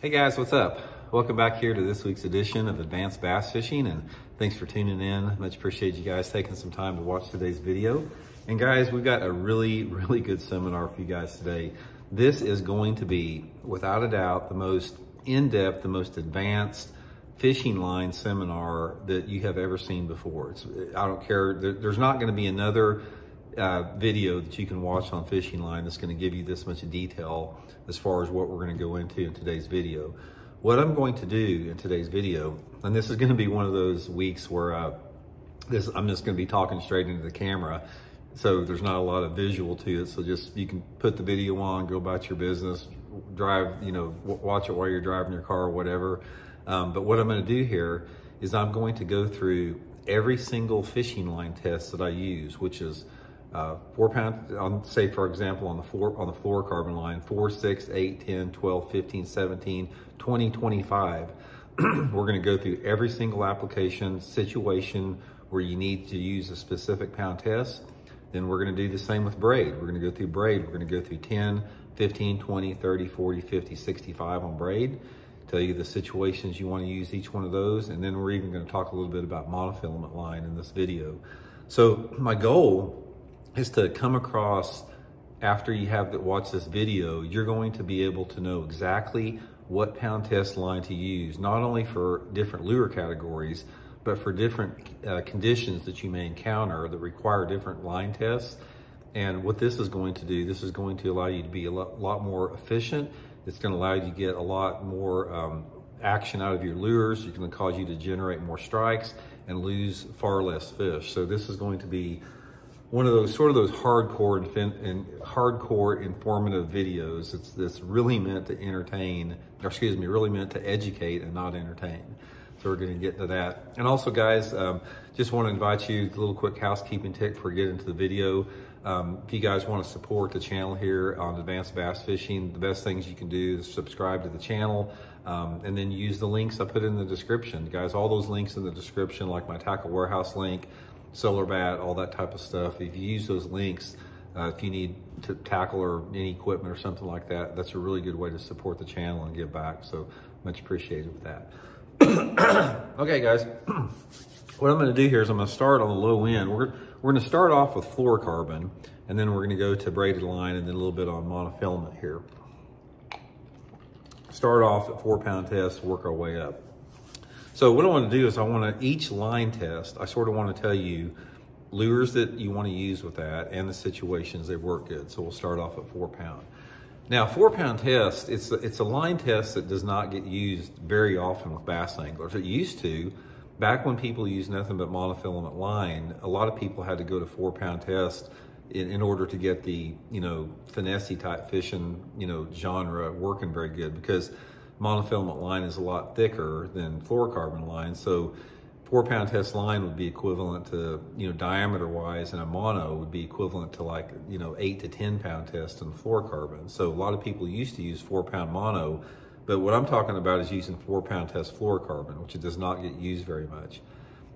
Hey guys, what's up? Welcome back here to this week's edition of Advanced Bass Fishing, and thanks for tuning in. Much appreciate you guys taking some time to watch today's video. And guys, we've got a really good seminar for you guys today. This is going to be, without a doubt, the most in-depth, the most advanced fishing line seminar that you have ever seen before. I don't care, there's not going to be another video that you can watch on fishing line that's going to give you this much detail as far as what we're going to go into in today's video. What I'm going to do in today's video, and this is going to be one of those weeks where I'm just going to be talking straight into the camera, so there's not a lot of visual to it. So just, you can put the video on, go about your business, drive, watch it while you're driving your car or whatever. But what I'm going to do here is I'm going to go through every single fishing line test that I use, which is 4 pound, say for example, on the fluorocarbon line, 4, 6, 8, 10, 12, 15, 17, 20, 25. We're going to go through every single application situation where you need to use a specific pound test. Then we're going to do the same with braid. We're going to go through braid. We're going to go through 10, 15, 20, 30, 40, 50, 65 on braid. Tell you the situations you want to use each one of those. And then we're even going to talk a little bit about monofilament line in this video. So my goal is to come across, after you have watched this video, you're going to be able to know exactly what pound test line to use, not only for different lure categories, but for different conditions that you may encounter that require different line tests. And what this is going to do, this is going to allow you to be a lot more efficient. It's going to allow you to get a lot more action out of your lures. It's going to cause you to generate more strikes and lose far less fish. So this is going to be one of those sort of those hardcore informative videos. It's really meant to entertain, or excuse me, really meant to educate and not entertain. So we're going to get to that. And also guys, just want to invite you, a little quick housekeeping tip before we get into the video. If you guys want to support the channel here on Advanced Bass Fishing, the best things you can do is subscribe to the channel, and then use the links I put in the description. Guys, all those links in the description, like my Tackle Warehouse link, Solar Bat, all that type of stuff. If you use those links, if you need to tackle or any equipment or something like that, that's a really good way to support the channel and give back. So much appreciated with that. Okay guys, what I'm going to do here is I'm going to start on the low end. We're going to start off with fluorocarbon, and then we're going to go to braided line, and then a little bit on monofilament here. Start off at 4 pound test, work our way up. So what I want to do is each line test, I sort of want to tell you lures that you want to use with that and the situations they work good. So we'll start off at 4 pound. Now 4 pound test, it's a line test that does not get used very often with bass anglers. It used to. Back when people used nothing but monofilament line, a lot of people had to go to 4 pound test in order to get the, finesse type fishing, genre working very good, because monofilament line is a lot thicker than fluorocarbon line. So 4 pound test line would be equivalent to, diameter wise, and a mono would be equivalent to like, 8 to 10 pound test in fluorocarbon. So a lot of people used to use 4 pound mono, but what I'm talking about is using 4 pound test fluorocarbon, which it does not get used very much.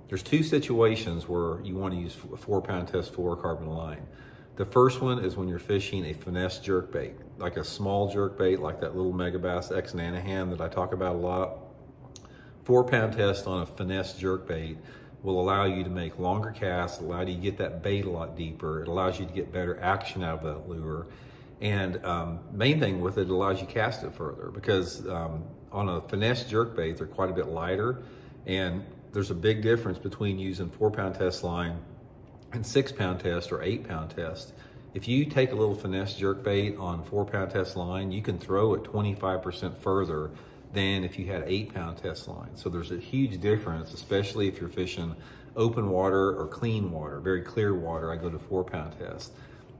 There's 2 situations where you want to use 4 pound test fluorocarbon line. The first one is when you're fishing a finesse jerkbait, like a small jerkbait, like that little Megabass X Nanahan that I talk about a lot. 4 pound test on a finesse jerkbait will allow you to make longer casts, allow you to get that bait a lot deeper. It allows you to get better action out of that lure. And main thing with it allows you to cast it further, because on a finesse jerkbait, they're quite a bit lighter. And there's a big difference between using 4 pound test line and 6 pound test or 8 pound test. If you take a little finesse jerkbait on 4 pound test line, you can throw it 25% further than if you had 8 pound test line. So there's a huge difference, especially if you're fishing open water or clean water, very clear water. I go to 4 pound test.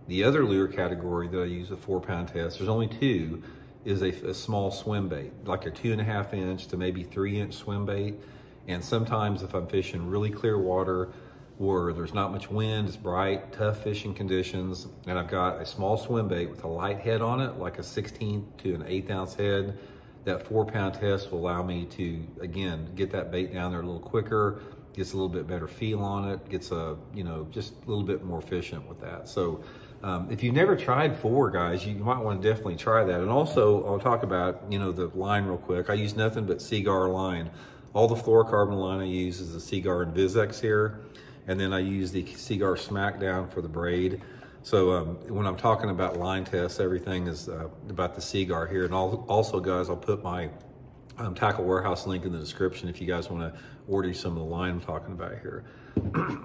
The other lure category that I use a 4 pound test, there's only 2, is a small swim bait, like a 2.5 inch to maybe 3 inch swim bait. And sometimes if I'm fishing really clear water, where there's not much wind, it's bright, tough fishing conditions, and I've got a small swim bait with a light head on it, like a 16th to an 1/8 ounce head, that 4 pound test will allow me to, again, get that bait down there a little quicker, gets a little bit better feel on it, gets just a little bit more efficient with that. So If you've never tried 4, guys, you might want to definitely try that. And also, I'll talk about, the line real quick. I use nothing but Seaguar line. All the fluorocarbon line I use is the Seaguar Invisex here. And then I use the Seaguar Smackdown for the braid. So when I'm talking about line tests, everything is about the Seaguar here. And also, guys, I'll put my Tackle Warehouse link in the description if you guys want to order some of the line I'm talking about here.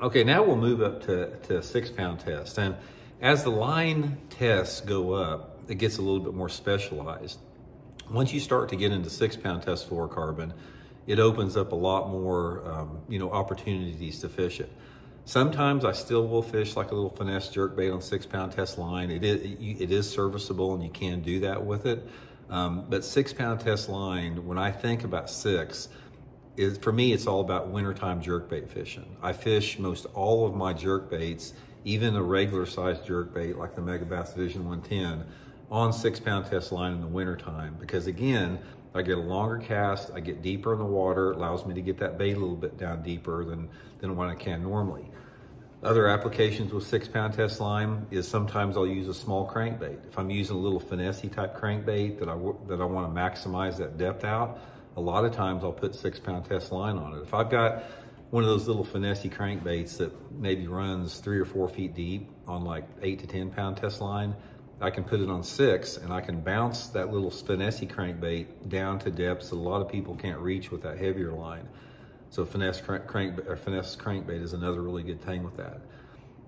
Okay, now we'll move up to 6 pound test. And as the line tests go up, it gets a little bit more specialized. Once you start to get into 6 pound test fluorocarbon, it opens up a lot more, opportunities to fish it. Sometimes I still will fish like a little finesse jerkbait on 6 pound test line. It is serviceable and you can do that with it. But 6 pound test line, when I think about 6, for me, it's all about wintertime jerkbait fishing. I fish most all of my jerkbaits, even a regular sized jerkbait like the Megabass Vision 110, on 6 pound test line in the wintertime. Because again, I get a longer cast, I get deeper in the water, it allows me to get that bait a little bit down deeper than what I can normally. Other applications with 6 pound test line is sometimes I'll use a small crankbait. If I'm using a little finesse type crankbait that I want to maximize that depth out, a lot of times I'll put 6 pound test line on it. If I've got one of those little finesse crankbaits that maybe runs 3 or 4 feet deep on like 8 to 10 pound test line, I can put it on 6 and I can bounce that little finesse crankbait down to depths that a lot of people can't reach with that heavier line. So finesse crankbait is another really good thing with that.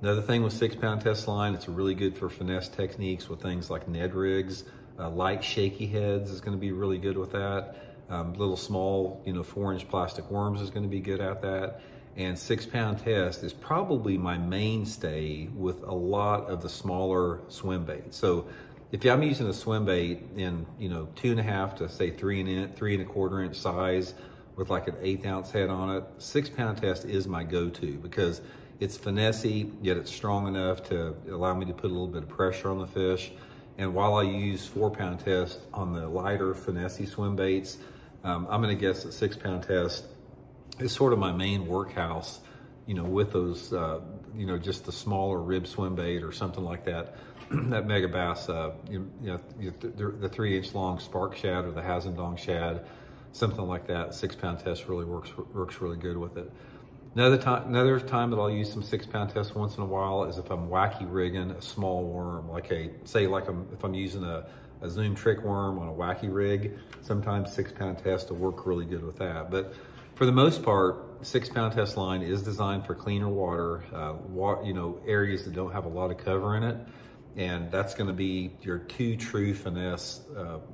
Another thing with 6 pound test line, it's really good for finesse techniques with things like Ned rigs. Light shaky heads is going to be really good with that. Little small, 4-inch plastic worms is going to be good at that. And 6 pound test is probably my mainstay with a lot of the smaller swim baits. So if I'm using a swim bait in, 2.5 to say 3 3¼ inch size with like an 1/8 ounce head on it, 6 pound test is my go-to because it's finessey, yet it's strong enough to allow me to put a little bit of pressure on the fish. And while I use 4 pound test on the lighter finessey swim baits, I'm gonna guess that 6 pound test is sort of my main workhouse, with those, just the smaller rib swim bait or something like that. That Megabass, the 3-inch long spark shad or the Hazendong shad, something like that. 6 pound test really works really good with it. Another time that I'll use some 6 pound test once in a while is if I'm wacky rigging a small worm, if I'm using a Zoom trick worm on a wacky rig, sometimes 6 pound test will work really good with that. But for the most part, 6 pound test line is designed for cleaner water, areas that don't have a lot of cover in it. And that's gonna be your 2 true finesse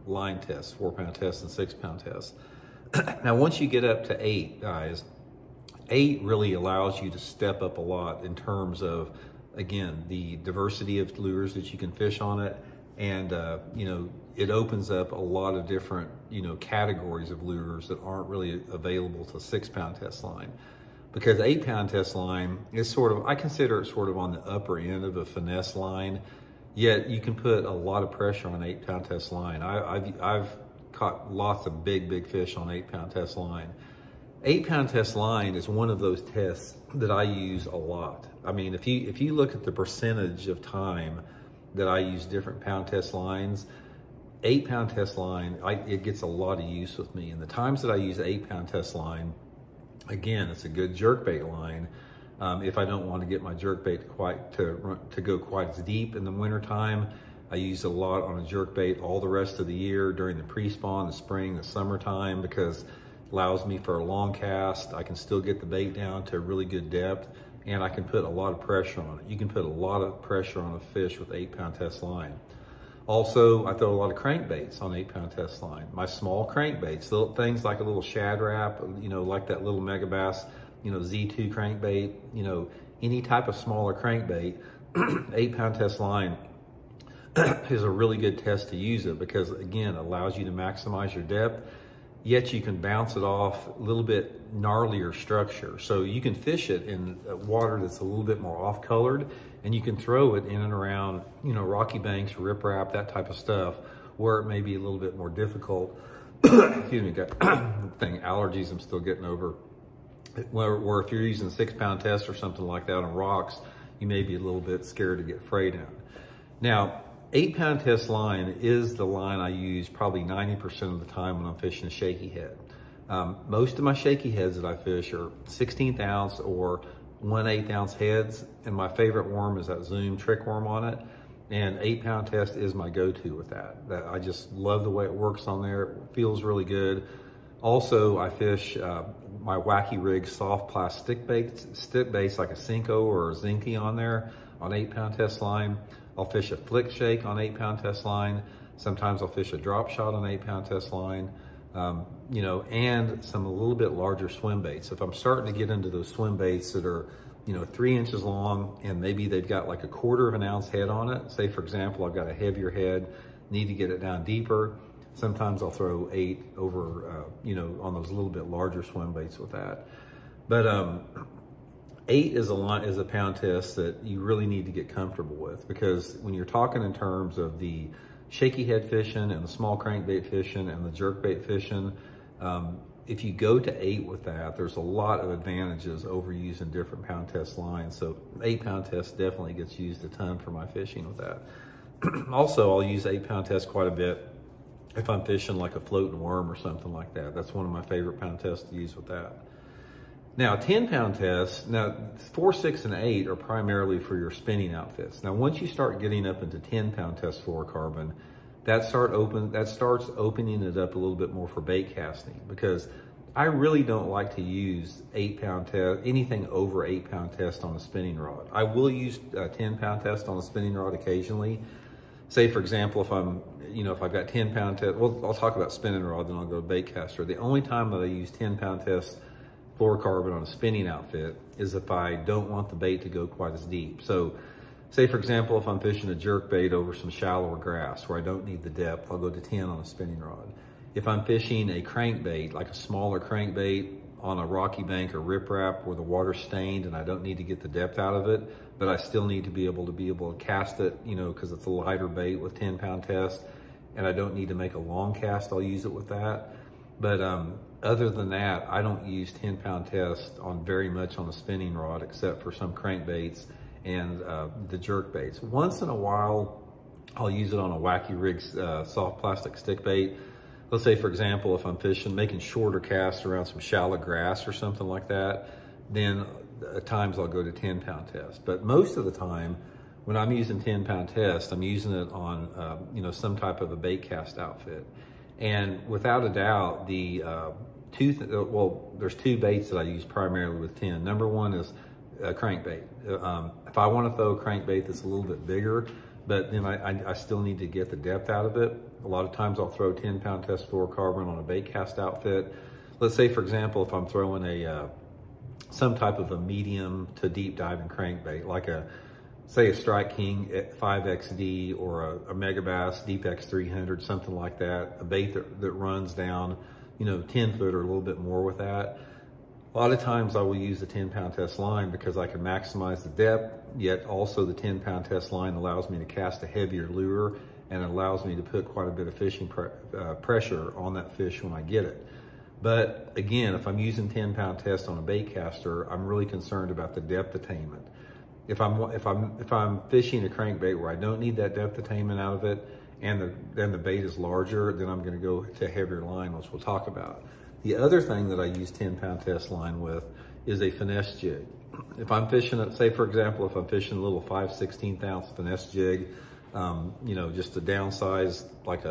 line tests, 4 pound test and 6 pound test. Now, once you get up to 8, guys, 8 really allows you to step up a lot in terms of, again, the diversity of lures that you can fish on it. And, it opens up a lot of different, categories of lures that aren't really available to 6 pound test line. Because 8 pound test line is I consider it sort of on the upper end of a finesse line, yet you can put a lot of pressure on 8 pound test line. I've caught lots of big fish on 8 pound test line. 8 pound test line is one of those tests that I use a lot. I mean, if you look at the percentage of time that I use different pound test lines, 8 pound test line, it gets a lot of use with me. And the times that I use 8 pound test line, again, it's a good jerkbait line. If I don't want to get my jerkbait to go quite as deep in the wintertime, I use a lot on a jerkbait all the rest of the year during the pre-spawn, the spring, the summertime, because it allows me for a long cast. I can still get the bait down to a really good depth, and I can put a lot of pressure on it. You can put a lot of pressure on a fish with 8 pound test line. Also, I throw a lot of crankbaits on 8 pound test line. My small crankbaits, little things like a little shad wrap, like that little Megabass, Z2 crankbait, any type of smaller crankbait, 8 pound test line is a really good test to use it because, again, it allows you to maximize your depth, yet you can bounce it off a little bit gnarlier structure. So you can fish it in water that's a little bit more off-colored, and you can throw it in and around, rocky banks, riprap, that type of stuff, where it may be a little bit more difficult. Excuse me, got allergies I'm still getting over. Where if you're using 6 pound test or something like that on rocks, you may be a little bit scared to get frayed in. Now, 8-pound test line is the line I use probably 90% of the time when I'm fishing a shaky head. Most of my shaky heads that I fish are 16th ounce or 1/8 ounce heads, and my favorite worm is that Zoom trick worm on it. And 8-pound test is my go-to with that. I just love the way it works on there. It feels really good. Also, I fish my Wacky Rig soft plastic stick base like a Senko or a Zinke on there on 8-pound test line. I'll fish a flick shake on 8-pound test line. Sometimes I'll fish a drop shot on 8-pound test line. You know, and some a little bit larger swim baits. If I'm starting to get into those swim baits that are, you know, 3 inches long and maybe they've got like a 1/4 ounce head on it. Say for example, I've got a heavier head, need to get it down deeper. Sometimes I'll throw 8 over, you know, on those little bit larger swim baits with that. But 8 is a pound test that you really need to get comfortable with, because when you're talking in terms of the shaky head fishing and the small crankbait fishing and the jerkbait fishing, if you go to 8 with that, there's a lot of advantages over using different pound test lines. So 8-pound test definitely gets used a ton for my fishing with that. Also, I'll use 8-pound test quite a bit if I'm fishing like a floating worm or something like that. That's one of my favorite pound tests to use with that. Now, 10-pound tests, now 4, 6, and 8 are primarily for your spinning outfits. Now, once you start getting up into 10-pound test fluorocarbon, that starts opening it up a little bit more for bait casting, because I really don't like to use 8-pound test, anything over 8-pound test on a spinning rod. I will use a 10-pound test on a spinning rod occasionally. Say for example, if I've got 10-pound test, well, I'll talk about spinning rod, then I'll go to bait caster. The only time that I use 10-pound test fluorocarbon on a spinning outfit is if I don't want the bait to go quite as deep. So say for example, if I'm fishing a jerk bait over some shallower grass where I don't need the depth, I'll go to 10 on a spinning rod. If I'm fishing a crankbait, like a smaller crankbait on a rocky bank or riprap where the water's stained and I don't need to get the depth out of it, but I still need to be able to cast it, you know, because it's a lighter bait with 10-pound test, and I don't need to make a long cast, I'll use it with that. But other than that, I don't use 10-pound test on very much on a spinning rod, except for some crankbaits and the jerk baits. Once in a while, I'll use it on a Wacky Rig soft plastic stick bait. Let's say, for example, if I'm fishing, making shorter casts around some shallow grass or something like that, then at times I'll go to 10-pound test. But most of the time, when I'm using 10-pound test, I'm using it on, you know, some type of a bait cast outfit. And without a doubt, there's 2 baits that I use primarily with 10. Number one is a crankbait. If I want to throw a crankbait that's a little bit bigger, but then I still need to get the depth out of it, a lot of times I'll throw 10-pound test fluorocarbon on a bait cast outfit. Let's say, for example, if I'm throwing some type of a medium to deep diving crankbait, like say a Strike King 5XD or a Megabass Deep X 300, something like that, a bait that runs down, you know, 10 foot or a little bit more with that. A lot of times I will use the 10-pound test line because I can maximize the depth, yet also the 10-pound test line allows me to cast a heavier lure, and it allows me to put quite a bit of fishing pressure on that fish when I get it. But again, if I'm using 10-pound test on a bait caster, I'm really concerned about the depth attainment. If I'm fishing a crankbait where I don't need that depth attainment out of it, and then the bait is larger, then I'm going to go to a heavier line, which we'll talk about. The other thing that I use 10-pound test line with is a finesse jig. If I'm fishing, say for example, if I'm fishing a little 5/16 ounce finesse jig, you know, just a downsized, like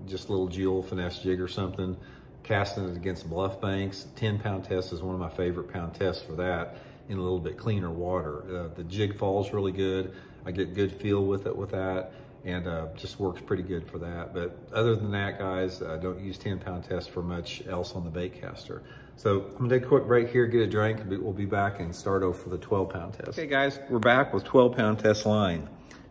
just little Jewel finesse jig or something, casting it against bluff banks, 10-pound test is one of my favorite pound tests for that, in a little bit cleaner water. The jig falls really good. I get good feel with it with that, and just works pretty good for that. But other than that, guys, don't use 10-pound test for much else on the bait caster. So I'm gonna take a quick break here, get a drink, and we'll be back and start over for the 12-pound test. Okay guys, we're back with 12-pound test line.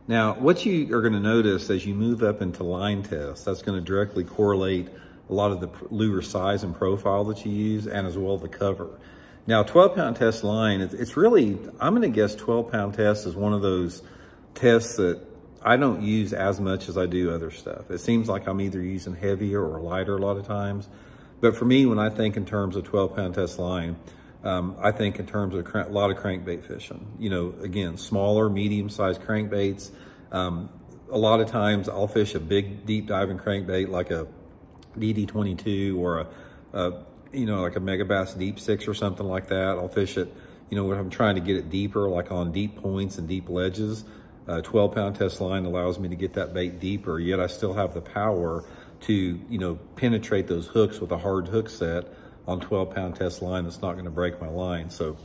Now, what you are gonna notice as you move up into line test, that's gonna directly correlate a lot of the lure size and profile that you use, and as well the cover. Now, 12-pound test line, it's really, I'm gonna guess 12-pound test is one of those tests that I don't use as much as I do other stuff. It seems like I'm either using heavier or lighter a lot of times. But for me, when I think in terms of 12-pound test line, I think in terms of a lot of crankbait fishing, you know, again, smaller, medium-sized crankbaits. A lot of times I'll fish a big deep diving crankbait like a DD22 or you know, like a Megabass Deep 6 or something like that. I'll fish it, you know, when I'm trying to get it deeper, like on deep points and deep ledges. 12-pound test line allows me to get that bait deeper, yet I still have the power to, you know, penetrate those hooks with a hard hook set on 12-pound test line that's not going to break my line. So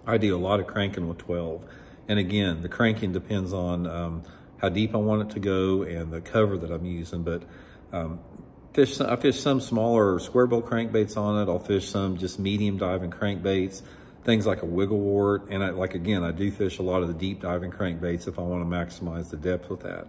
I do a lot of cranking with 12. And again, the cranking depends on how deep I want it to go and the cover that I'm using. But I fish some smaller square bill crankbaits on it. I'll fish some just medium diving crankbaits, things like a wiggle wart. And I do fish a lot of the deep diving crankbaits if I want to maximize the depth with that.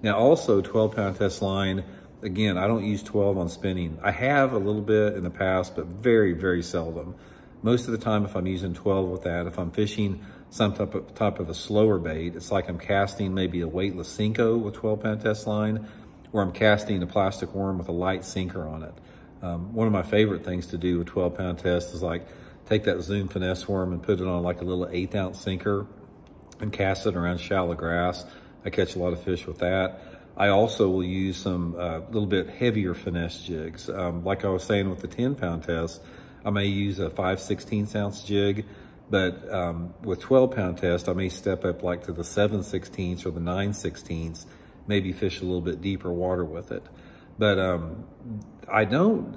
Now also 12-pound test line, again, I don't use 12 on spinning. I have a little bit in the past, but very, very seldom. Most of the time, if I'm using 12 with that, if I'm fishing some type of a slower bait, it's like I'm casting maybe a weightless Cinco with 12-pound test line, or I'm casting a plastic worm with a light sinker on it. One of my favorite things to do with 12-pound test is like take that Zoom finesse worm and put it on like a little 1/8-ounce sinker and cast it around shallow grass. I catch a lot of fish with that. I also will use some little bit heavier finesse jigs. Like I was saying with the 10-pound test, I may use a 5/16 jig, but with 12-pound test, I may step up like to the 7/16 or the 9/16, maybe fish a little bit deeper water with it. But I don't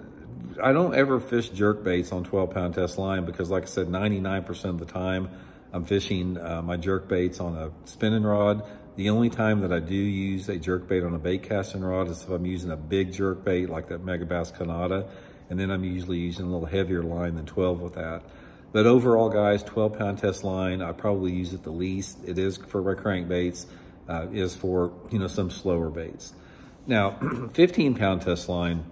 ever fish jerk baits on 12-pound test line because, like I said, 99% of the time I'm fishing my jerk baits on a spinning rod. The only time that I do use a jerk bait on a bait casting rod is if I'm using a big jerk bait like that Megabass Canada, and then I'm usually using a little heavier line than 12 with that. But overall, guys, 12-pound test line, I probably use it the least. It is for my crankbaits, is for, you know, some slower baits. Now, 15-pound test line,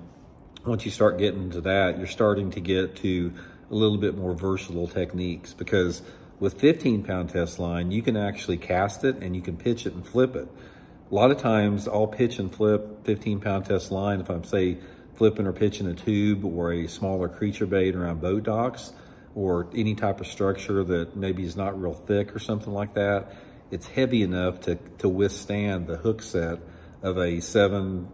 once you start getting into that, you're starting to get to a little bit more versatile techniques, because with 15-pound test line, you can actually cast it and you can pitch it and flip it. A lot of times I'll pitch and flip 15-pound test line if I'm, say, flipping or pitching a tube or a smaller creature bait around boat docks or any type of structure that maybe is not real thick or something like that. It's heavy enough to withstand the hook set of a 7+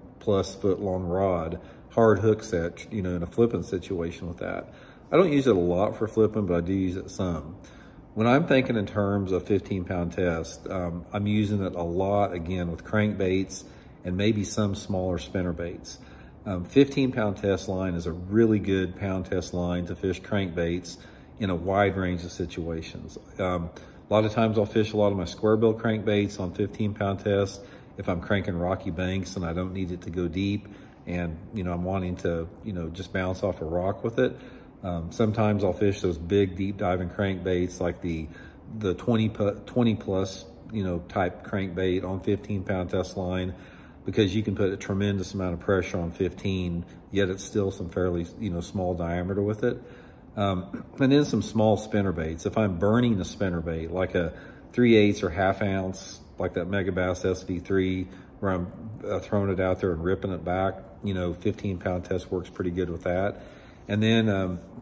foot long rod, hard hook set, you know, in a flipping situation with that. I don't use it a lot for flipping, but I do use it some. When I'm thinking in terms of 15-pound test, I'm using it a lot, again, with crankbaits and maybe some smaller spinner baits. 15-pound test line is a really good pound test line to fish crankbaits in a wide range of situations. A lot of times I'll fish a lot of my square bill crankbaits on 15-pound test if I'm cranking rocky banks and I don't need it to go deep and, you know, I'm wanting to, you know, just bounce off a rock with it. Sometimes I'll fish those big deep diving crankbaits like the 20 plus, you know, type crankbait on 15-pound test line, because you can put a tremendous amount of pressure on 15, yet it's still some fairly, you know, small diameter with it. And then some small spinner baits. If I'm burning a spinner bait, like a 3/8 or 1/2 ounce, like that Megabass SV3, where I'm throwing it out there and ripping it back, you know, 15-pound test works pretty good with that. And then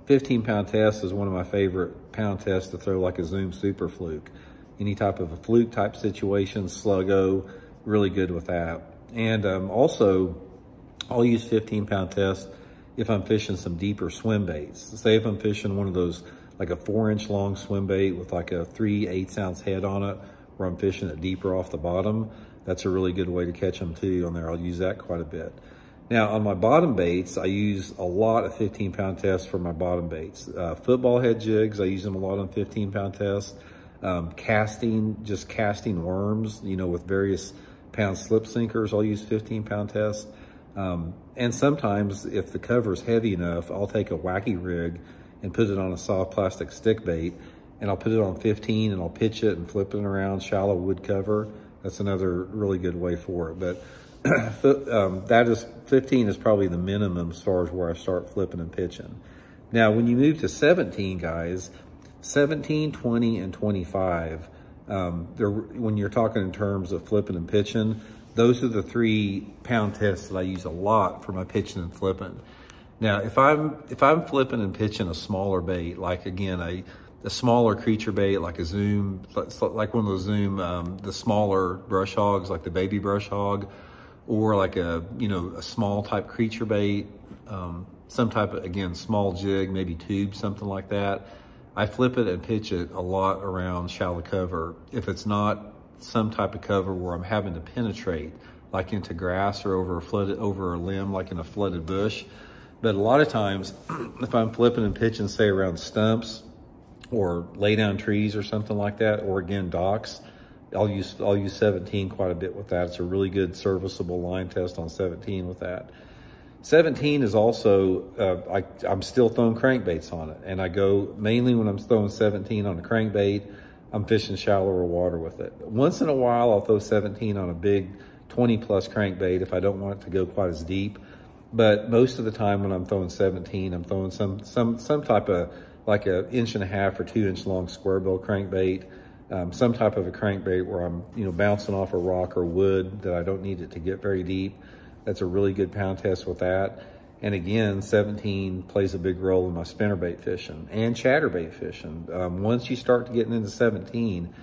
15-pound test is one of my favorite pound tests to throw like a Zoom Super Fluke. Any type of a fluke type situation, sluggo, really good with that. And also, I'll use 15-pound test if I'm fishing some deeper swim baits. Say if I'm fishing one of those, like a 4-inch long swim bait with like a 3/8 ounce head on it, where I'm fishing it deeper off the bottom, that's a really good way to catch them too on there. I'll use that quite a bit. Now on my bottom baits, I use a lot of 15-pound tests for my bottom baits. Football head jigs, I use them a lot on 15-pound tests. Casting worms, you know, with various pound slip sinkers, I'll use 15-pound tests. And sometimes if the cover is heavy enough, I'll take a wacky rig and put it on a soft plastic stick bait, and I'll put it on 15 and I'll pitch it and flip it around shallow wood cover. That's another really good way for it. But 15 is probably the minimum as far as where I start flipping and pitching. Now, when you move to 17, guys, 17, 20, and 25, when you're talking in terms of flipping and pitching, those are the 3-pound tests that I use a lot for my pitching and flipping. Now, if I'm flipping and pitching a smaller bait, like again, a smaller creature bait, like a Zoom, like one of those Zoom, the smaller brush hogs, like the baby brush hog, or like a small type creature bait, some type of, again, small jig, maybe tube, something like that. I flip it and pitch it a lot around shallow cover. If it's not some type of cover where I'm having to penetrate, like into grass or over a limb, like in a flooded bush. But a lot of times, if I'm flipping and pitching, say around stumps or lay down trees or something like that, or again, docks, I'll use 17 quite a bit with that. It's a really good serviceable line test on 17 with that. 17 is also, I'm still throwing crankbaits on it. And I go, mainly when I'm throwing 17 on a crankbait, I'm fishing shallower water with it. Once in a while, I'll throw 17 on a big 20 plus crankbait if I don't want it to go quite as deep. But most of the time when I'm throwing 17, I'm throwing some type of, like a 1.5 or 2 inch long square bill crankbait, some type of a crankbait where I'm, bouncing off a rock or wood that I don't need it to get very deep. That's a really good pound test with that. And again, 17 plays a big role in my spinnerbait fishing and chatterbait fishing. Once you start getting into 17,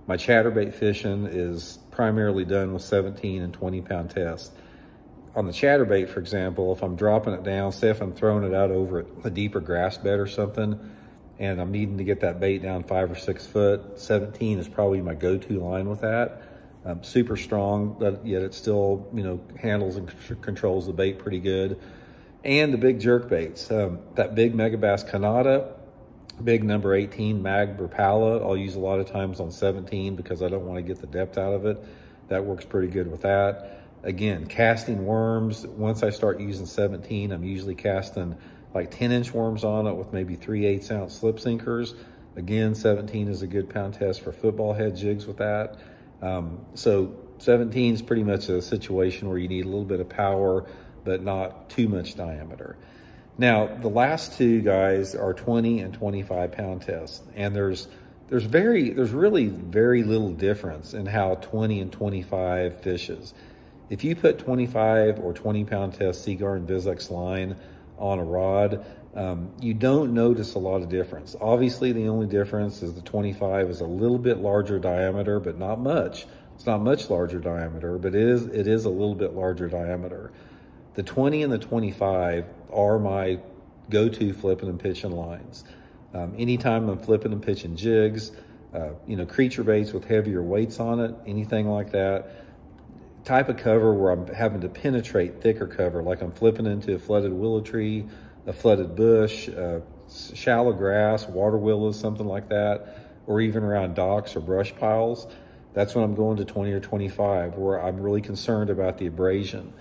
my chatterbait fishing is primarily done with 17 and 20 pound tests. On the chatterbait, for example, if I'm dropping it down, say if I'm throwing it out over a deeper grass bed or something, and I'm needing to get that bait down 5 or 6 foot, 17 is probably my go-to line with that. Super strong, but yet it still, handles and controls the bait pretty good. And the big jerk baits, that big Megabass Kanata, big number 18 Mag Rapala, I'll use a lot of times on 17 because I don't want to get the depth out of it. That works pretty good with that. Again, casting worms, once I start using 17, I'm usually casting like 10-inch worms on it with maybe 3/8 ounce slip sinkers. Again, 17 is a good pound test for football head jigs with that. So 17 is pretty much a situation where you need a little bit of power, but not too much diameter. Now, the last two guys are 20 and 25 pound tests. And there's really very little difference in how 20 and 25 fishes. If you put 25 or 20 pound test Seaguar Invisex line on a rod, you don't notice a lot of difference. Obviously, the only difference is the 25 is a little bit larger diameter, but not much. It's not much larger diameter, but it is a little bit larger diameter. The 20 and the 25 are my go-to flipping and pitching lines. Anytime I'm flipping and pitching jigs, creature baits with heavier weights on it, anything like that, type of cover where I'm having to penetrate thicker cover, like I'm flipping into a flooded willow tree, a flooded bush, shallow grass, water willows, something like that, or even around docks or brush piles. That's when I'm going to 20 or 25, where I'm really concerned about the abrasion.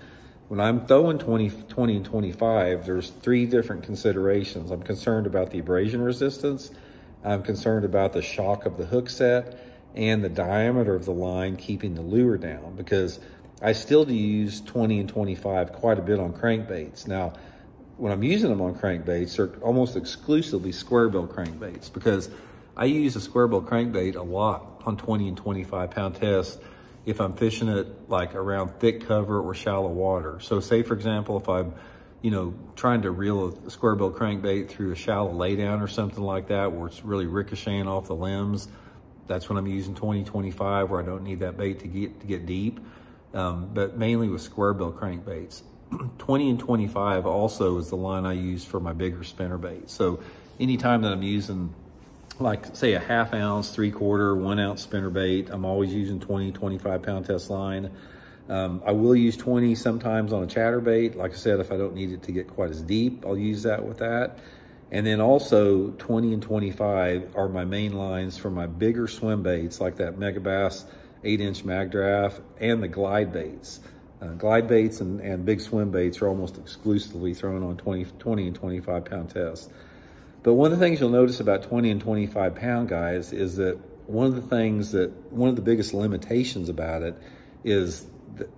When I'm throwing 20 and 25, there's 3 different considerations. I'm concerned about the abrasion resistance, I'm concerned about the shock of the hook set, and the diameter of the line keeping the lure down, because I still use 20 and 25 quite a bit on crankbaits. Now, when I'm using them on crankbaits, they're almost exclusively square bill crankbaits, because I use a square bill crankbait a lot on 20 and 25 pound tests if I'm fishing it like around thick cover or shallow water. So say, for example, if I'm trying to reel a square bill crankbait through a shallow laydown or something like that, where it's really ricocheting off the limbs, that's when I'm using 20, 25, where I don't need that bait to get deep. But mainly with square bill crankbaits. 20 and 25 also is the line I use for my bigger spinnerbait. So anytime that I'm using, like say a 1/2 ounce, 3/4, 1 ounce spinnerbait, I'm always using 20, 25 pound test line. I will use 20 sometimes on a chatterbait. Like I said, if I don't need it to get quite as deep, I'll use that with that. And then also 20 and 25 are my main lines for my bigger swim baits, like that Megabass 8-inch Mag Draft and the glide baits. Glide baits and big swim baits are almost exclusively thrown on 20 and 25 pound tests. But one of the things you'll notice about 20 and 25 pound guys is that one of the biggest limitations about it is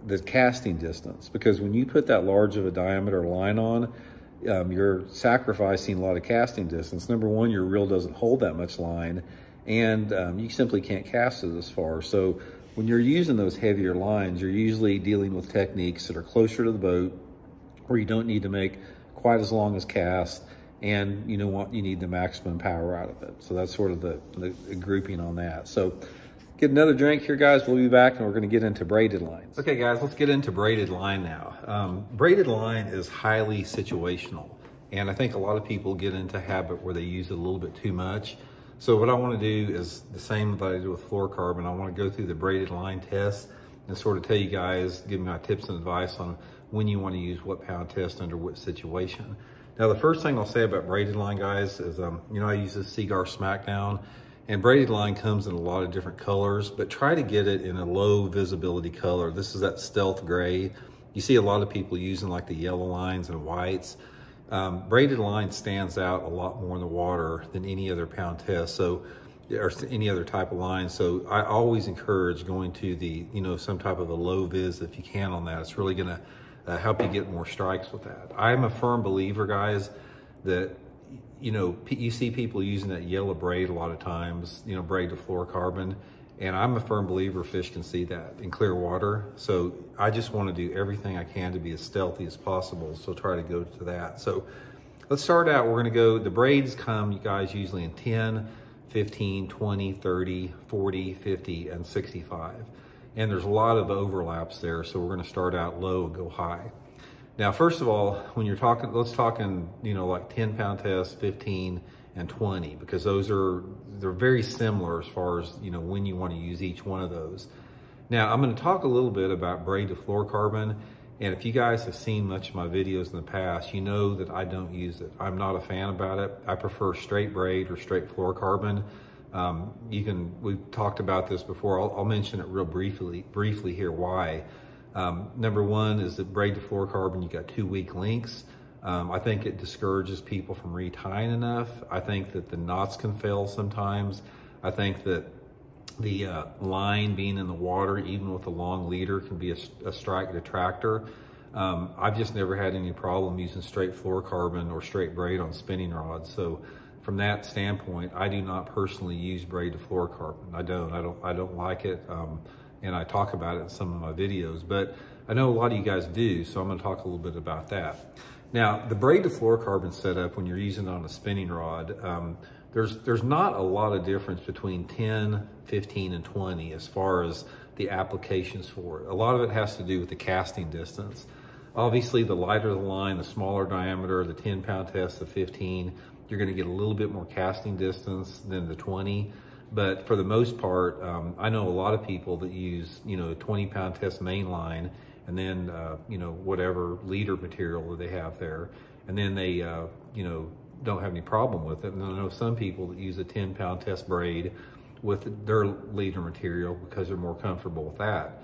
the casting distance. Because when you put that large of a diameter line on, you're sacrificing a lot of casting distance. Number one, your reel doesn't hold that much line, and you simply can't cast it as far. So when you're using those heavier lines, you're usually dealing with techniques that are closer to the boat, where you don't need to make quite quite as long as cast, and you know what, you need the maximum power out of it. So that's sort of the grouping on that. So get another drink here, guys. We'll be back and we're gonna get into braided lines. Okay, guys, let's get into braided line now. Braided line is highly situational. And I think a lot of people get into a habit where they use it a little bit too much. So what I want to do is the same that I do with fluorocarbon. I want to go through the braided line test and sort of tell you guys, give me my tips and advice on when you want to use what pound test under what situation. Now, the first thing I'll say about braided line, guys, is, you know, I use this Seaguar Smackdown, and braided line comes in a lot of different colors, but try to get it in a low visibility color. This is that stealth gray. You see a lot of people using like the yellow lines and whites. Braided line stands out a lot more in the water than any other pound test, so, or any other type of line. So I always encourage going to the, you know, some type of a low vis if you can on that. It's really gonna help you get more strikes with that. I'm a firm believer, guys, that, you know, you see people using that yellow braid a lot of times, you know, braid to fluorocarbon. And I'm a firm believer fish can see that in clear water. So I just want to do everything I can to be as stealthy as possible. So try to go to that. So let's start out. We're going to go, the braids come, you guys, usually in 10, 15, 20, 30, 40, 50, and 65. And there's a lot of overlaps there. So we're going to start out low and go high. Now, first of all, when you're talking, let's talk in, you know, like 10 pound test, 15, and 20, because they're very similar as far as, you know, when you want to use each one of those. Now, I'm going to talk a little bit about braid to fluorocarbon, and if you guys have seen much of my videos in the past, you know that I don't use it. I'm not a fan about it. I prefer straight braid or straight fluorocarbon. We've talked about this before. I'll mention it real briefly here why. Number one is that braid to fluorocarbon, you got 2 weak links. I think it discourages people from retying enough. I think that the knots can fail sometimes. I think that the line being in the water, even with a long leader, can be a strike detractor. I've just never had any problem using straight fluorocarbon or straight braid on spinning rods. So from that standpoint, I do not personally use braid to fluorocarbon. I don't like it. And I talk about it in some of my videos, but I know a lot of you guys do. So I'm going to talk a little bit about that. Now, the braid to fluorocarbon setup, when you're using it on a spinning rod, there's not a lot of difference between 10, 15, and 20 as far as the applications for it. A lot of it has to do with the casting distance. Obviously, the lighter the line, the smaller diameter, the 10 pound test, the 15, you're gonna get a little bit more casting distance than the 20. But for the most part, I know a lot of people that use, you know, a 20 pound test main line, and then, you know, whatever leader material that they have there. And then they, you know, don't have any problem with it. And I know some people that use a 10 pound test braid with their leader material because they're more comfortable with that.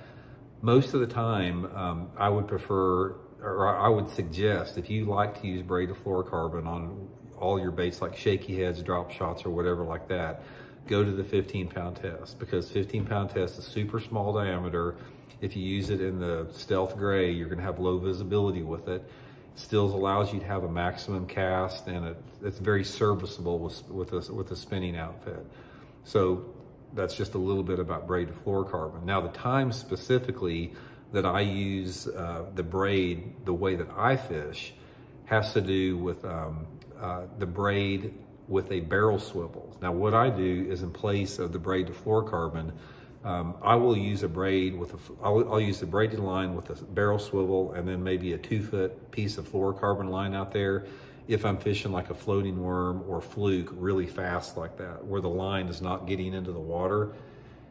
Most of the time, I would prefer, or I would suggest, if you like to use braid to fluorocarbon on all your baits like shaky heads, drop shots, or whatever like that, go to the 15 pound test, because 15 pound test is super small diameter. If you use it in the stealth gray, you're gonna have low visibility with it. It still allows you to have a maximum cast, and it's very serviceable with a spinning outfit. So that's just a little bit about braid to fluorocarbon. Now, the time specifically that I use the braid the way that I fish has to do with the braid with a barrel swivel. Now, what I do is, in place of the braid to fluorocarbon, I will use a braid with I'll use the braided line with a barrel swivel, and then maybe a 2-foot piece of fluorocarbon line out there if I'm fishing like a floating worm or fluke really fast like that, where the line is not getting into the water.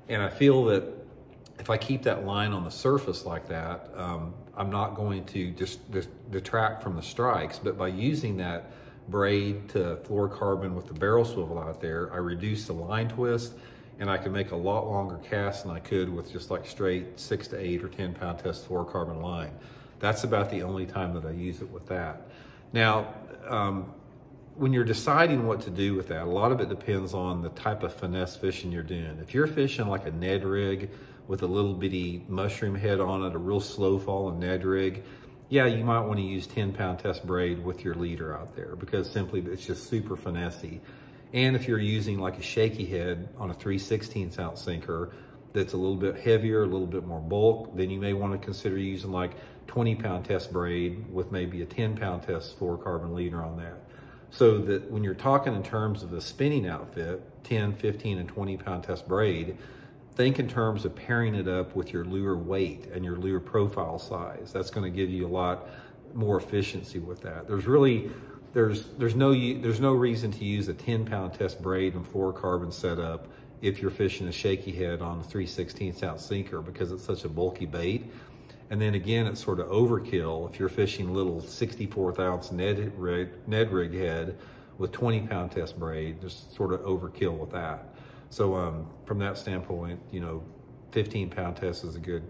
And I feel that if I keep that line on the surface like that, I'm not going to just detract from the strikes. But by using that braid to fluorocarbon with the barrel swivel out there, I reduce the line twist, and I can make a lot longer casts than I could with just like straight 6 to 8 or 10 pound test fluorocarbon line. That's about the only time that I use it with that. Now, when you're deciding what to do with that, a lot of it depends on the type of finesse fishing you're doing. If you're fishing like a Ned rig with a little bitty mushroom head on it, a real slow falling Ned rig, yeah, you might want to use 10 pound test braid with your leader out there, because simply it's just super finessey. And if you're using like a shaky head on a 3/16 ounce sinker, that's a little bit heavier, a little bit more bulk, then you may want to consider using like 20-pound test braid with maybe a 10-pound test fluorocarbon leader on that. So that when you're talking in terms of a spinning outfit, 10, 15, and 20-pound test braid, think in terms of pairing it up with your lure weight and your lure profile size. That's going to give you a lot more efficiency with that. There's no reason to use a 10-pound test braid and fluorocarbon setup if you're fishing a shaky head on a 3/16 ounce sinker, because it's such a bulky bait. And then again, it's sort of overkill if you're fishing little 64th ounce Ned rig head with 20-pound test braid. Just sort of overkill with that. So from that standpoint, 15-pound test is a good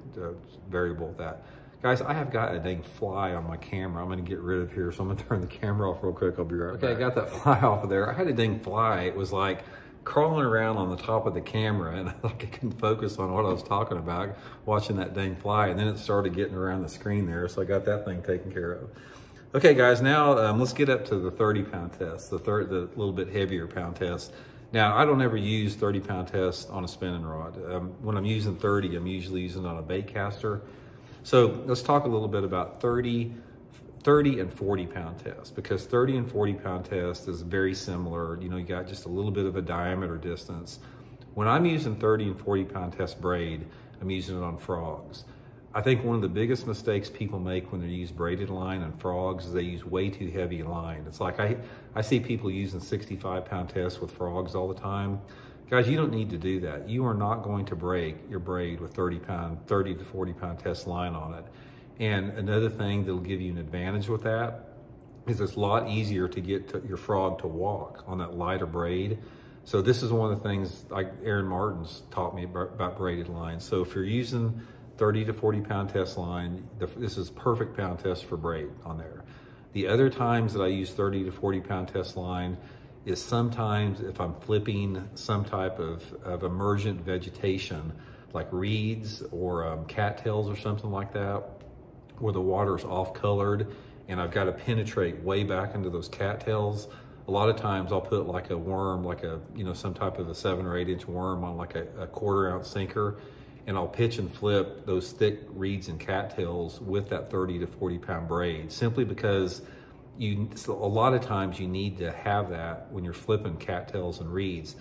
variable with that. Guys, I have got a dang fly on my camera. I'm gonna get rid of here, so I'm gonna turn the camera off real quick. I'll be right back. Okay, I got that fly off of there. I had a dang fly. It was like crawling around on the top of the camera, and I couldn't focus on what I was talking about, watching that dang fly, and then it started getting around the screen there, so I got that thing taken care of. Okay, guys, now let's get up to the 30-pound test, the little bit heavier pound test. Now, I don't ever use 30-pound test on a spinning rod. When I'm using 30, I'm usually using it on a bait caster. So let's talk a little bit about 30 and 40-pound test, because 30 and 40-pound test is very similar. You got just a little bit of a diameter distance. When I'm using 30 and 40-pound test braid, I'm using it on frogs. I think one of the biggest mistakes people make when they use braided line on frogs is they use way too heavy line. It's like I see people using 65-pound tests with frogs all the time. Guys, you don't need to do that. You are not going to break your braid with 30 to 40-pound test line on it. And another thing that'll give you an advantage with that is it's a lot easier to get your frog to walk on that lighter braid. So this is one of the things like Aaron Martin's taught me about braided lines. So if you're using 30 to 40-pound test line, this is perfect pound test for braid on there. The other times that I use 30 to 40-pound test line is sometimes if I'm flipping some type of emergent vegetation, like reeds or cattails or something like that, where the water's off-colored and I've got to penetrate way back into those cattails. A lot of times I'll put like a worm, like some type of a 7 or 8 inch worm on like a 1/4 ounce sinker, and I'll pitch and flip those thick reeds and cattails with that 30 to 40-pound braid, simply because a lot of times you need to have that when you're flipping cattails and reeds.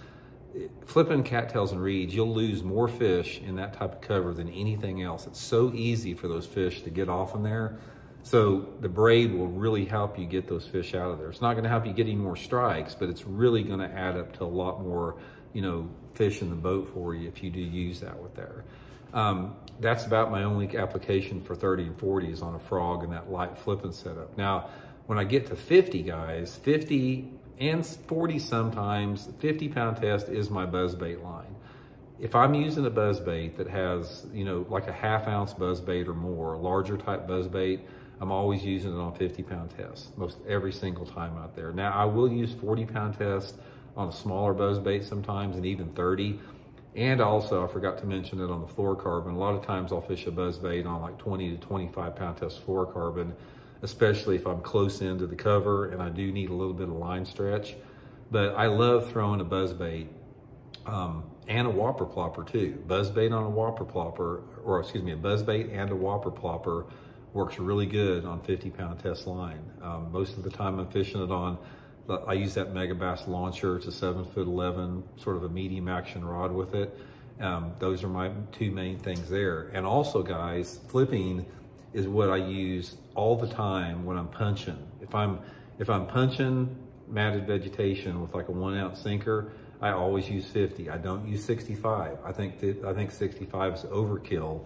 Flipping cattails and reeds, you'll lose more fish in that type of cover than anything else. It's so easy for those fish to get off in there. So the braid will really help you get those fish out of there. It's not going to help you get any more strikes, but it's really going to add up to a lot more, fish in the boat for you if you do use that with there. That's about my only application for 30 and 40 is on a frog and that light flipping setup. Now, when I get to 50, guys, 50 and 40 sometimes, 50-pound test is my buzzbait line. If I'm using a buzzbait that has, like a 1/2 ounce buzzbait or more, a larger type buzzbait, I'm always using it on 50-pound test, most every single time out there. Now, I will use 40-pound test on a smaller buzzbait sometimes, and even 30. And also, I forgot to mention it on the fluorocarbon. A lot of times I'll fish a buzzbait on like 20 to 25-pound test fluorocarbon, especially if I'm close into the cover and I do need a little bit of line stretch. But I love throwing a buzzbait and a whopper plopper too. Buzzbait on a whopper plopper, or excuse me, a buzzbait and a whopper plopper works really good on 50-pound test line. Most of the time I'm fishing it on, I use that Megabass launcher. It's a 7'11", sort of a medium action rod with it. Those are my two main things there. And also, guys, flipping is what I use all the time when I'm punching. If I'm punching matted vegetation with like a 1 ounce sinker, I always use 50. I don't use 65. I think 65 is overkill.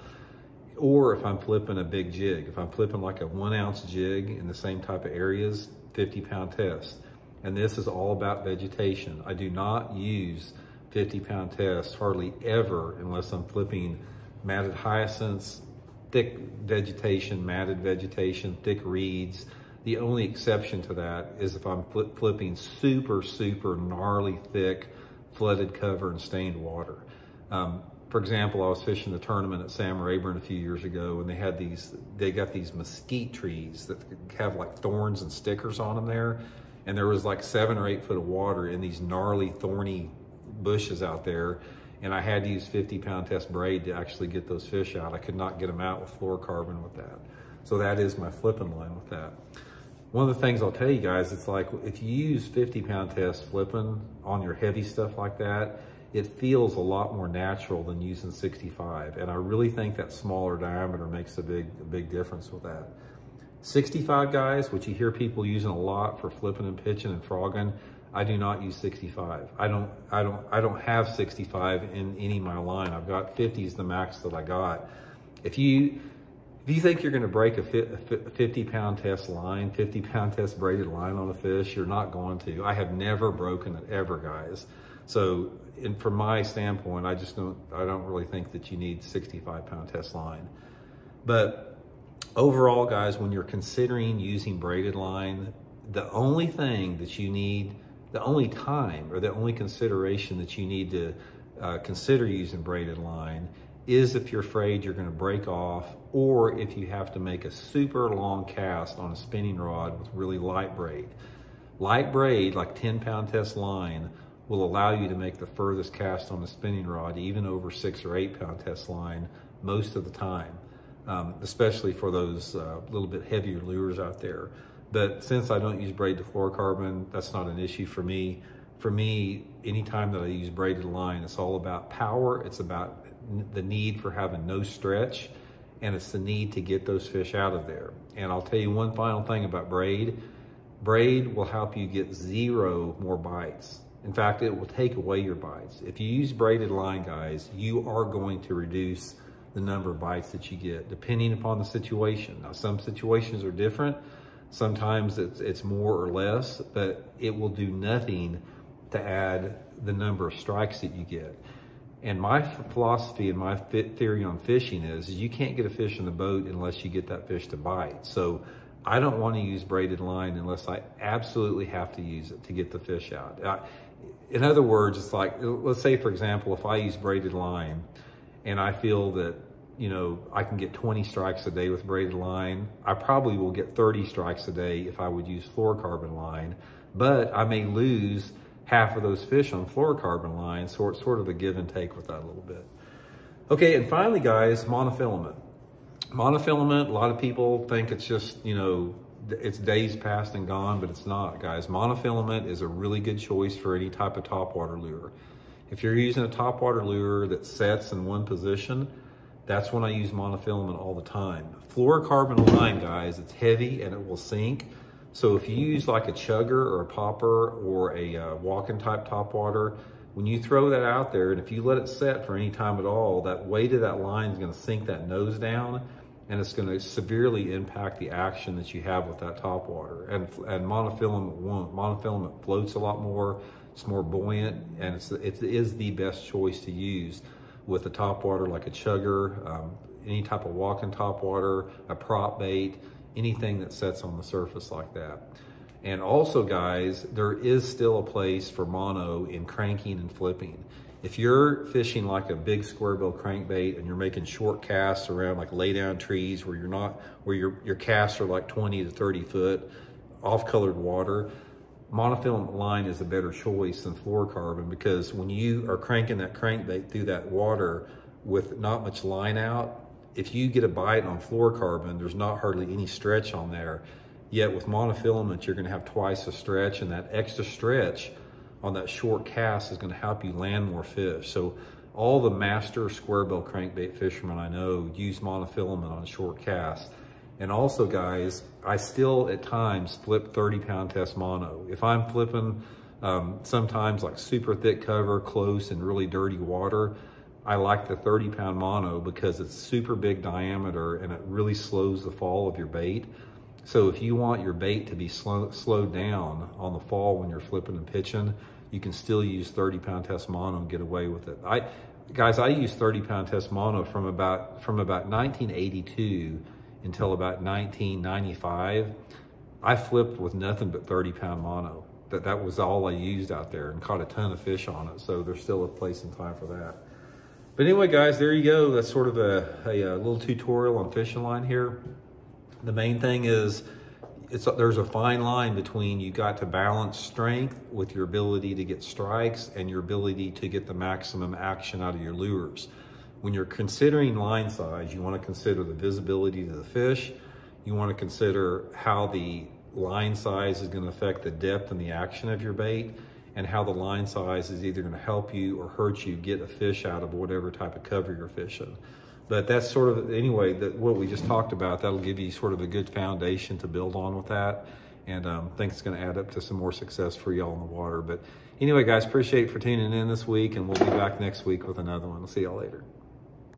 Or if I'm flipping a big jig, if I'm flipping like a 1 ounce jig in the same type of areas, 50-pound test. And this is all about vegetation. I do not use 50-pound tests hardly ever unless I'm flipping matted hyacinths, thick vegetation, matted vegetation, thick reeds. The only exception to that is if I'm flipping super, super gnarly, thick, flooded cover and stained water. For example, I was fishing the tournament at Sam Rayburn a few years ago, and they got these mesquite trees that have like thorns and stickers on them there. And there was like 7 or 8 foot of water in these gnarly, thorny bushes out there. and I had to use 50-pound test braid to actually get those fish out. I could not get them out with fluorocarbon with that. So that is my flipping line with that. One of the things I'll tell you guys, it's like if you use 50-pound test flipping on your heavy stuff like that, it feels a lot more natural than using 65. And I really think that smaller diameter makes a big difference with that. 65, guys, which you hear people using a lot for flipping and pitching and frogging, I do not use 65. I don't have 65 in any of my line. I've got 50 is the max that I got. If you think you're gonna break a 50-pound test line, 50-pound test braided line on a fish, you're not going to. I have never broken it ever, guys. So from my standpoint, I don't really think that you need 65-pound test line. But overall, guys, when you're considering using braided line, the only thing that you need, the only time or the only consideration that you need to consider using braided line is if you're afraid you're going to break off, or if you have to make a super long cast on a spinning rod with really light braid. Light braid, like 10-pound test line, will allow you to make the furthest cast on the spinning rod, even over 6 or 8-pound test line most of the time, especially for those little bit heavier lures out there. But since I don't use braid to fluorocarbon, that's not an issue for me. For me, anytime that I use braided line, it's all about power. It's about the need for having no stretch, and it's the need to get those fish out of there. And I'll tell you one final thing about braid. Braid will help you get 0 more bites. In fact, it will take away your bites. If you use braided line, guys, you are going to reduce the number of bites that you get, depending upon the situation. Now, some situations are different. Sometimes it's more or less, but it will do nothing to add the number of strikes that you get. And my philosophy and my theory on fishing is you can't get a fish in the boat unless you get that fish to bite. So I don't want to use braided line unless I absolutely have to use it to get the fish out. In other words, it's like, let's say, for example, if I use braided line and I feel that, you know, I can get 20 strikes a day with braided line, I probably will get 30 strikes a day if I would use fluorocarbon line, but I may lose half of those fish on fluorocarbon line, so it's sort of a give and take with that a little bit. Okay, and finally, guys, monofilament. Monofilament, a lot of people think it's just, you know, it's days past and gone, but it's not, guys. Monofilament is a really good choice for any type of topwater lure. If you're using a topwater lure that sets in one position, that's when I use monofilament all the time. Fluorocarbon line, guys, it's heavy and it will sink. So if you use like a chugger or a popper or a walking type topwater, when you throw that out there, and if you let it set for any time at all, that weight of that line is going to sink that nose down, and it's going to severely impact the action that you have with that topwater. And monofilament won't. Monofilament floats a lot more. It's more buoyant, and it is the best choice to use with a topwater like a chugger, any type of walking topwater, a prop bait, anything that sets on the surface like that. And also, guys, there is still a place for mono in cranking and flipping. If you're fishing like a big square bill crankbait and you're making short casts around like lay down trees where your casts are like 20 to 30 foot off colored water, monofilament line is a better choice than fluorocarbon, because when you are cranking that crankbait through that water with not much line out, if you get a bite on fluorocarbon, there's not hardly any stretch on there. Yet with monofilament, you're gonna have twice the stretch, and that extra stretch on that short cast is gonna help you land more fish. So all the master square bill crankbait fishermen I know use monofilament on short casts. And also, guys, I still at times flip 30-pound test mono. If I'm flipping sometimes like super thick cover, close and really dirty water, I like the 30-pound mono because it's super big diameter and it really slows the fall of your bait. So if you want your bait to be slowed down on the fall when you're flipping and pitching, you can still use 30-pound test mono and get away with it. Guys, I used 30-pound test mono from about 1982 until about 1995. I flipped with nothing but 30-pound mono. That was all I used out there, and caught a ton of fish on it. So there's still a place and time for that. But anyway, guys, there you go. That's sort of a little tutorial on fishing line here. The main thing is, there's a fine line between you got to balance strength with your ability to get strikes and your ability to get the maximum action out of your lures. When you're considering line size, you want to consider the visibility to the fish. You want to consider how the line size is going to affect the depth and the action of your bait, and how the line size is either going to help you or hurt you get a fish out of whatever type of cover you're fishing. But that's sort of, anyway, what we just talked about, that'll give you sort of a good foundation to build on with that. And I think it's going to add up to some more success for y'all in the water. But anyway, guys, appreciate it for tuning in this week, and we'll be back next week with another one. We'll see y'all later.